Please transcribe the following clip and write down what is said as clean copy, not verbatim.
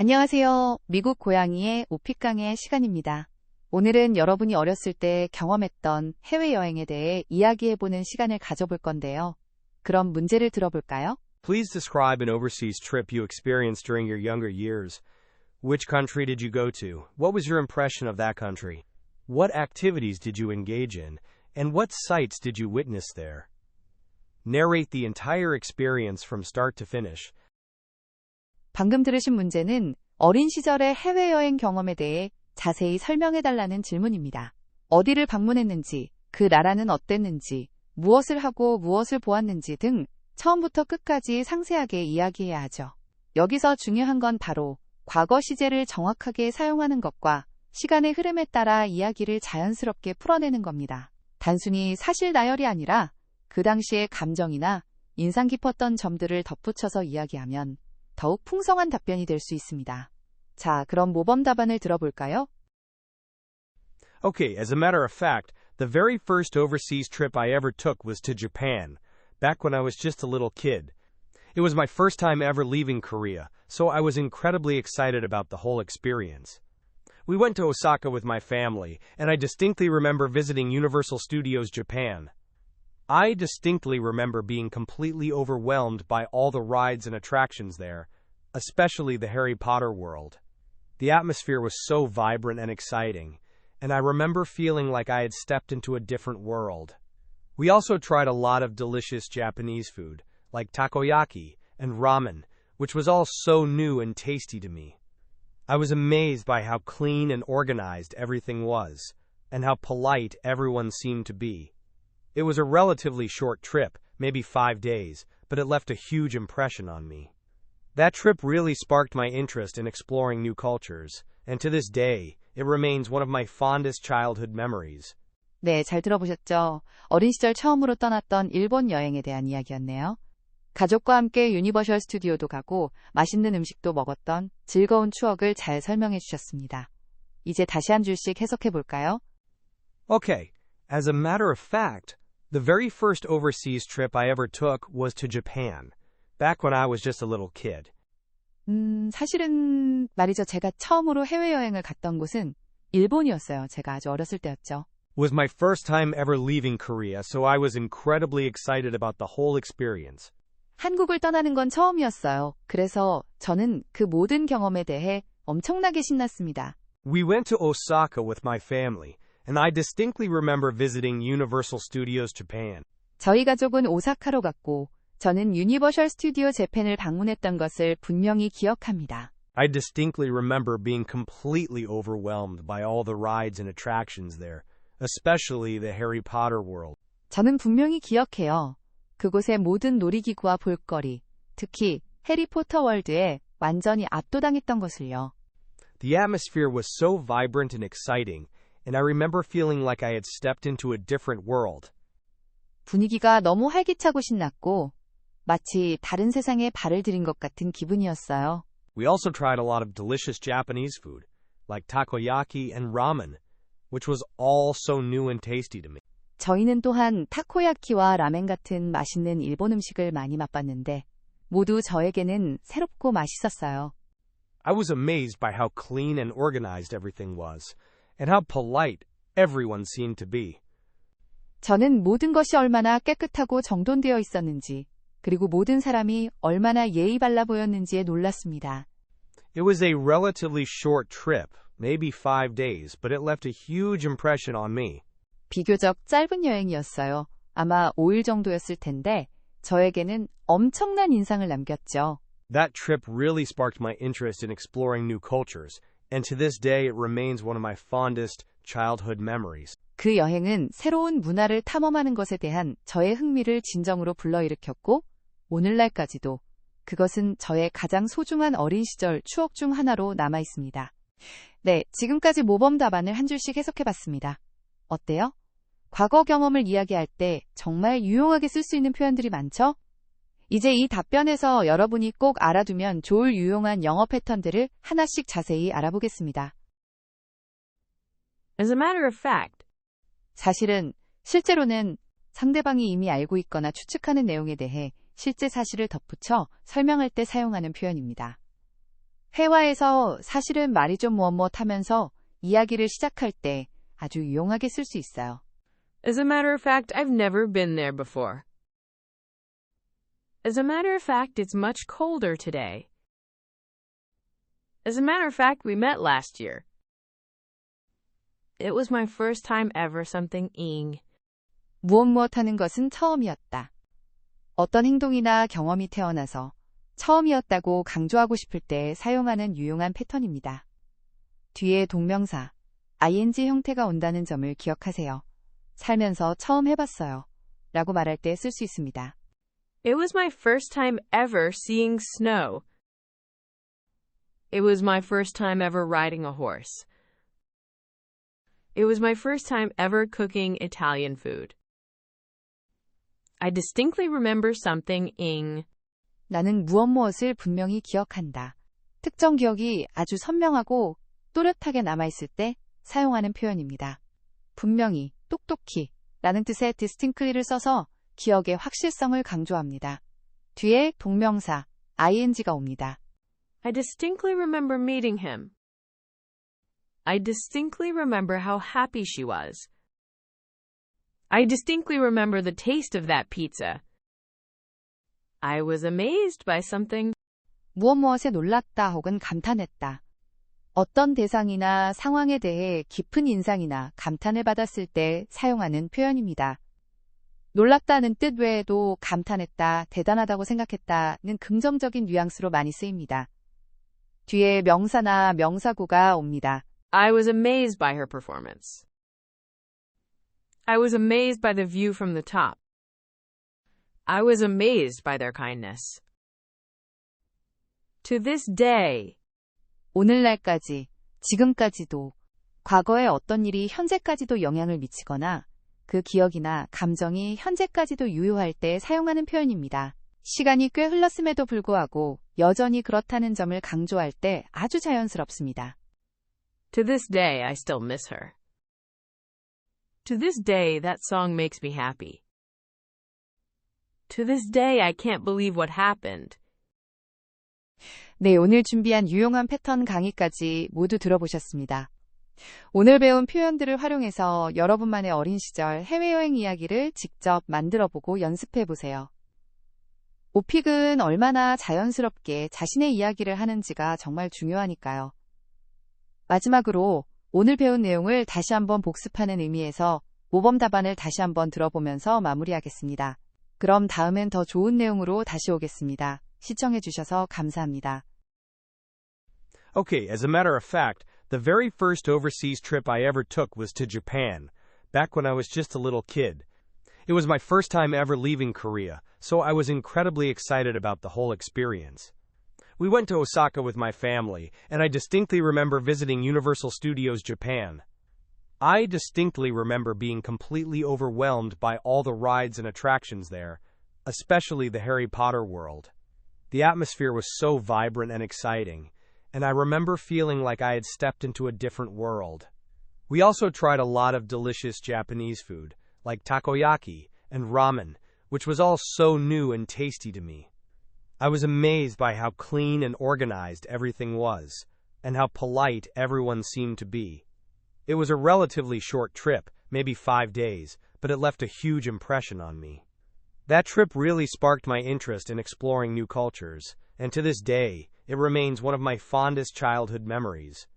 안녕하세요. 미국 고양이의 오픽강의 시간입니다. 오늘은 여러분이 어렸을 때 경험했던 해외여행에 대해 이야기해보는 시간을 가져볼 건데요. 그럼 문제를 들어볼까요? Please describe an overseas trip you experienced during your younger years. Which country did you go to? What was your impression of that country? What activities did you engage in? And what sights did you witness there? Narrate the entire experience from start to finish. 방금 들으신 문제는 어린 시절의 해외여행 경험에 대해 자세히 설명해달라는 질문입니다. 어디를 방문했는지, 그 나라는 어땠는지, 무엇을 하고 무엇을 보았는지 등 처음부터 끝까지 상세하게 이야기해야 하죠. 여기서 중요한 건 바로 과거 시제를 정확하게 사용하는 것과 시간의 흐름에 따라 이야기를 자연스럽게 풀어내는 겁니다. 단순히 사실 나열이 아니라 그 당시의 감정이나 인상 깊었던 점들을 덧붙여서 이야기하면 더욱 풍성한 답변이 될 수 있습니다. 자, 그럼 모범 답안을 들어볼까요? Okay, as a matter of fact, the very first overseas trip I ever took was to Japan, back when I was just a little kid. It was my first time ever leaving Korea, so I was incredibly excited about the whole experience. We went to Osaka with my family, and I distinctly remember visiting Universal Studios Japan. I distinctly remember being completely overwhelmed by all the rides and attractions there, especially the Harry Potter world. The atmosphere was so vibrant and exciting, and I remember feeling like I had stepped into a different world. We also tried a lot of delicious Japanese food, like takoyaki and ramen, which was all so new and tasty to me. I was amazed by how clean and organized everything was, and how polite everyone seemed to be. It was a relatively short trip, maybe 5 days, but it left a huge impression on me. That trip really sparked my interest in exploring new cultures, and to this day, it remains one of my fondest childhood memories. 네, 잘 들어보셨죠? 어린 시절 처음으로 떠났던 일본 여행에 대한 이야기였네요. 가족과 함께 유니버셜 스튜디오도 가고 맛있는 음식도 먹었던 즐거운 추억을 잘 설명해 주셨습니다. 이제 다시 한 줄씩 해석해 볼까요? Okay, as a matter of fact, the very first overseas trip I ever took was to Japan, back when I was just a little kid. 사실은 말이죠. 제가 처음으로 해외여행을 갔던 곳은 일본이었어요. 제가 아주 어렸을 때였죠. Was my first time ever leaving Korea, so I was incredibly excited about the whole experience. 한국을 떠나는 건 처음이었어요. 그래서 저는 그 모든 경험에 대해 엄청나게 신났습니다. We went to Osaka with my family, and I distinctly remember visiting Universal Studios Japan. 저희 가족은 오사카로 갔고 저는 유니버셜 스튜디오 재팬을 방문했던 것을 분명히 기억합니다. I distinctly remember being completely overwhelmed by all the rides and attractions there, especially the Harry Potter world. 저는 분명히 기억해요. 그곳의 모든 놀이기구와 볼거리, 특히 해리포터 월드에 완전히 압도당했던 것을요. The atmosphere was so vibrant and exciting, and I remember feeling like I had stepped into a different world. 분위기가 너무 활기차고 신났고 마치 다른 세상에 발을 들인 것 같은 기분이었어요. We also tried a lot of delicious Japanese food, like takoyaki and ramen, which was all so new and tasty to me. 저희는 또한 타코야키와 라멘 같은 맛있는 일본 음식을 많이 맛봤는데 모두 저에게는 새롭고 맛있었어요. I was amazed by how clean and organized everything was, and how polite everyone seemed to be. 저는 모든 것이 얼마나 깨끗하고 정돈되어 있었는지, 그리고 모든 사람이 얼마나 예의 발라 보였는지에 놀랐습니다. It was a relatively short trip, maybe 5 days, but it left a huge impression on me. 비교적 짧은 여행이었어요. 아마 5일 정도였을 텐데 저에게는 엄청난 인상을 남겼죠. That trip really sparked my interest in exploring new cultures, and to this day it remains one of my fondest childhood memories. 그 여행은 새로운 문화를 탐험하는 것에 대한 저의 흥미를 진정으로 불러일으켰고 오늘날까지도 그것은 저의 가장 소중한 어린 시절 추억 중 하나로 남아 있습니다. 네, 지금까지 모범 답안을 한 줄씩 해석해봤습니다. 어때요? 과거 경험을 이야기할 때 정말 유용하게 쓸 수 있는 표현들이 많죠? 이제 이 답변에서 여러분이 꼭 알아두면 좋을 유용한 영어 패턴들을 하나씩 자세히 알아보겠습니다. As a matter of fact, 사실은, 실제로는 상대방이 이미 알고 있거나 추측하는 내용에 대해 실제 사실을 덧붙여 설명할 때 사용하는 표현입니다. 회화에서 사실은 말이 좀 무엇 하면서 이야기를 시작할 때 아주 유용하게 쓸 수 있어요. As a matter of fact, I've never been there before. As a matter of fact, it's much colder today. As a matter of fact, we met last year. It was my first time ever something-ing. 무엇 하는 것은 처음이었다. 어떤 행동이나 경험이 태어나서 처음이었다고 강조하고 싶을 때 사용하는 유용한 패턴입니다. 뒤에 동명사, ing 형태가 온다는 점을 기억하세요. 살면서 처음 해봤어요. 라고 말할 때 쓸 수 있습니다. It was my first time ever seeing snow. It was my first time ever riding a horse. It was my first time ever cooking Italian food. I distinctly remember something-ing. 나는 무엇을 분명히 기억한다. 특정 기억이 아주 선명하고 또렷하게 남아있을 때 사용하는 표현입니다. 분명히, 똑똑히 라는 뜻의 distinctly를 써서 기억의 확실성을 강조합니다. 뒤에 동명사, ing가 옵니다. I distinctly remember meeting him. I distinctly remember how happy she was. I distinctly remember the taste of that pizza. I was amazed by something. 무엇에 놀랐다 혹은 감탄했다. 어떤 대상이나 상황에 대해 깊은 인상이나 감탄을 받았을 때 사용하는 표현입니다. 놀랍다는 뜻 외에도 감탄했다, 대단하다고 생각했다는 긍정적인 뉘앙스로 많이 쓰입니다. 뒤에 명사나 명사구가 옵니다. I was amazed by her performance. I was amazed by the view from the top. I was amazed by their kindness. To this day. 오늘날까지, 지금까지도, 과거의 어떤 일이 현재까지도 영향을 미치거나 그 기억이나 감정이 현재까지도 유효할 때 사용하는 표현입니다. 시간이 꽤 흘렀음에도 불구하고 여전히 그렇다는 점을 강조할 때 아주 자연스럽습니다. To this day, I still miss her. To this day, that song makes me happy. To this day, I can't believe what happened. 네, 오늘 준비한 유용한 패턴 강의까지 모두 들어보셨습니다. 오늘 배운 표현들을 활용해서 여러분만의 어린 시절 해외여행 이야기를 직접 만들어보고 연습해보세요. 오픽은 얼마나 자연스럽게 자신의 이야기를 하는지가 정말 중요하니까요. 마지막으로 오늘 배운 내용을 다시 한번 복습하는 의미에서 모범 답안을 다시 한번 들어보면서 마무리하겠습니다. 그럼 다음엔 더 좋은 내용으로 다시 오겠습니다. 시청해주셔서 감사합니다. Okay, as a matter of fact, the very first overseas trip I ever took was to Japan, back when I was just a little kid. It was my first time ever leaving Korea, so I was incredibly excited about the whole experience. We went to Osaka with my family, and I distinctly remember visiting Universal Studios Japan. I distinctly remember being completely overwhelmed by all the rides and attractions there, especially the Harry Potter world. The atmosphere was so vibrant and exciting, and I remember feeling like I had stepped into a different world. We also tried a lot of delicious Japanese food, like takoyaki and ramen, which was all so new and tasty to me. I was amazed by how clean and organized everything was, and how polite everyone seemed to be. It was a relatively short trip, maybe 5 days, but it left a huge impression on me. That trip really sparked my interest in exploring new cultures, and to this day, it remains one of my fondest childhood memories.